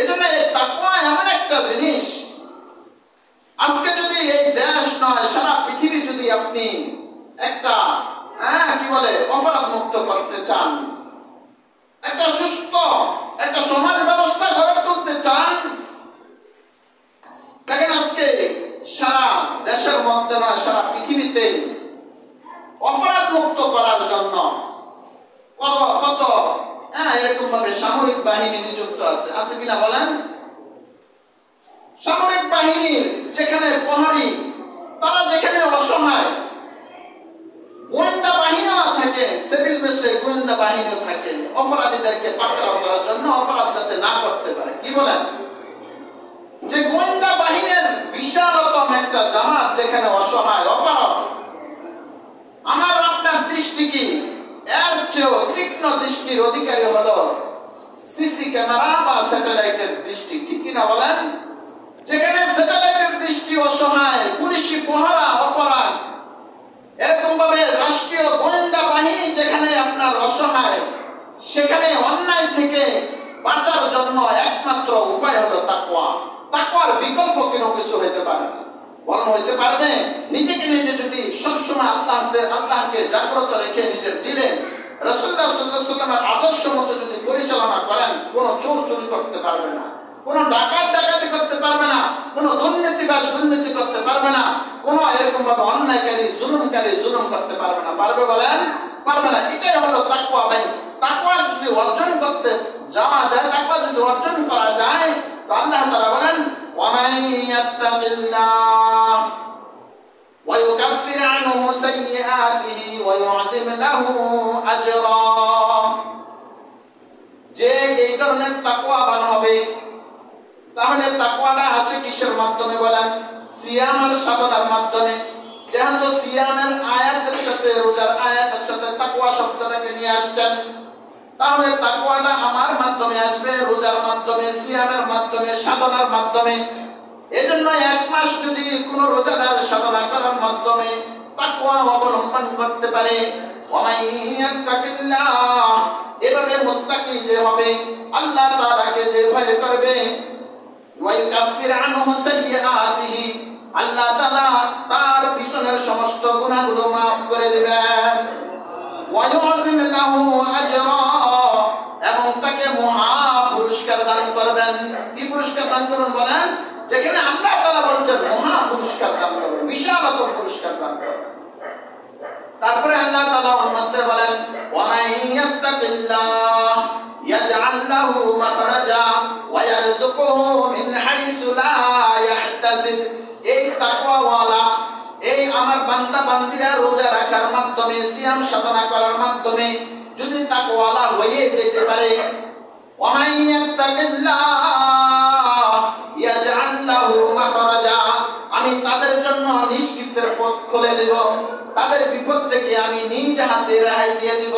এজন্য এই তাকওয়া এমন একটা জিনিস, আজকে যদি এই দেশ নয় সারা পৃথিবী যদি আপনি একটা কি বলে অপরাধ মুক্ত করতে চান, একটা সুস্থ একটা সমাজ ব্যবস্থা গড়ে তুলতে চান, দেখেন আজকে সারা দেশের মধ্যে নয় সারা পৃথিবীতে অপরাধ মুক্ত করার জন্য কত এরকম ভাবে সামরিক বাহিনী নিযুক্ত আছে, আছে কিনা বলেন? সামরিক বাহিনীর যেখানে প্রহরী, তারা যেখানে অসহায়, গোয়েন্দা বাহিনীও থাকে, সিভিল বেসে গোয়েন্দা বাহিনীও থাকে অপরাধীদেরকে পাকড়াও করার জন্য, অপরাধ যাতে না করতে পারে। কি বলেন? যে গোয়েন্দা বাহিনীর বিশালতম একটা জামাত যেখানে অসহায় অপরাধ, আমার আপনার দৃষ্টি কি এর চেয়েও তীক্ষ্ণ দৃষ্টির অধিকারী হলো সিসি ক্যামেরা বা স্যাটেলাইটের দৃষ্টি, ঠিক কিনা বলেন? যেখানে স্যাটেলাইটের দৃষ্টি অসহায়, পুলিশি পহরা অপরাধ, এরকম ভাবে রাষ্ট্রীয় গোয়েন্দা বাহিনী যেখানে আপনার অসহায়, সেখানে অন্যায় থেকে বাঁচার জন্য একমাত্র উপায় হলো তাকওয়া। তাকওয়ার বিকল্প কোনো কিছু হইতে পারে বলুন? হইতে পারবে? নিজেকে নিজে যদি সবসময় আল্লাহকে জাগ্রত রেখে নিজের দিলে রাসূলুল্লাহ সাল্লাল্লাহু আলাইহি ওয়াসাল্লামের আদর্শ মতো যদি পরিচালনা করেন, কোনো চোর চুরি করতে পারবে না, কোনো ডাকাত ডাকাতি করতে পারবে না, কোনো দুর্নীতিবাজ দুর্নীতি করতে পারবে না, কোনো এরকম ভাবে অন্যায়কারী জুলুমকারী জুলুম করতে পারবে না। পারবে বলেন? পারবে না। এটাই হলো তাকওয়া। ভাই, তাকওয়া যদি অর্জন করতে যাওয়া যায়, তাকওয়া যদি অর্জন করা যায়, তো আল্লাহ তাআলা বলেন ওয়ামান ইয়াত্তাকিল্লাহ ওয়া ইউকাফির আনহু সাইয়্যাতিহি ওয়া ইউযিম লাহু আজরা। যে এই ধরনের তাকওয়াবান হবে, তাহলে তাকওয়াটা আসে কিসের মাধ্যমে বলেন? সিয়ামের সাধনার মাধ্যমে। যেহেতু সিয়ামের আয়াতের সাথে, রোজার আয়াতের সাথে তাকওয়া শব্দটাকে নিয়ে আসছেন, তাহলে তাকওয়াটা আমার মাধ্যমে আসবে, রোজার মাধ্যমে, সিয়ামের মাধ্যমে, সাধনার মাধ্যমে। এজন্য এক মাস যদি কোনো রোজাদার সাধনা করার মাধ্যমে তাকওয়া অবলম্বন করতে পারে, ওয়ামান ইয়াত্তাকিল্লাহ, এভাবে মুত্তাকি যে হবে, আল্লাহ তাআলাকে যে ভয় করবে, ওয়া ইউকাফির আনহু সাইয়্যাতিহি, আল্লাহ তাআলা তার পিছনের সমস্ত গুনাহগুলো maaf করে দিবেন, ওয়া ইউযিম লাহু আজরা, এবং তাকে মহা পুরস্কার দান করবেন। কি পুরস্কার দান করবেন বলেন? যেখানে আল্লাহ তাআলা বলেছেন মহা পুরস্কার দান করবেন, বিশালতম পুরস্কার দান করবেন। তারপরে আল্লাহ তাআলা অন্যত্র বলেন ওয়ামান ইয়াত্তাকিল্লাহ ইয়াজআল লাহু মাখরাজা ওয়া ইয়ারযুকুহু মিন হাইসু লা ইয়াহতাসিব। এই তাকওয়াওয়ালা, এই আমার বান্দা বান্দীরা রোজা রাখার মাধ্যমে, সিয়াম সাধনা করার মাধ্যমে যদি তাকওয়ালা হয়ে যেতে পারে, ওয়ামান ইয়াত্তাকিল্লাহ ইয়াজআল লাহু মাখরাজা, আমি তাদের জন্য নিষ্কৃতির পথ খুলে দেব, তাদের বিপদ থেকে আমি নিজ হাতে রেহাই দিয়ে দিব,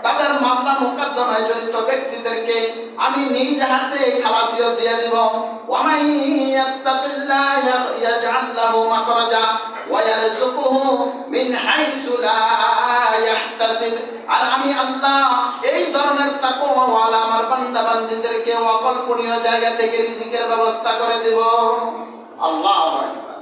তাদের মামলা মোকদ্দমায় জড়িত ব্যক্তিদেরকে আমি নিজ হাতে খালাসিয়ত দিয়ে দিব। ওয়ামান ইয়াত্তাকিল্লাহ ইয়াজআল লাহু মাখরাজা ওয়া ইয়ারযুকুহু মিন হাইসু লা ইয়াহতাসিব। আর আমি আল্লাহ এই ধরনের তাকওয়াওয়ালা আমার বান্দা বান্দীদেরকে অকল্পনীয় জায়গা থেকে রিজিকের ব্যবস্থা করে দেব। আল্লাহু আকবার।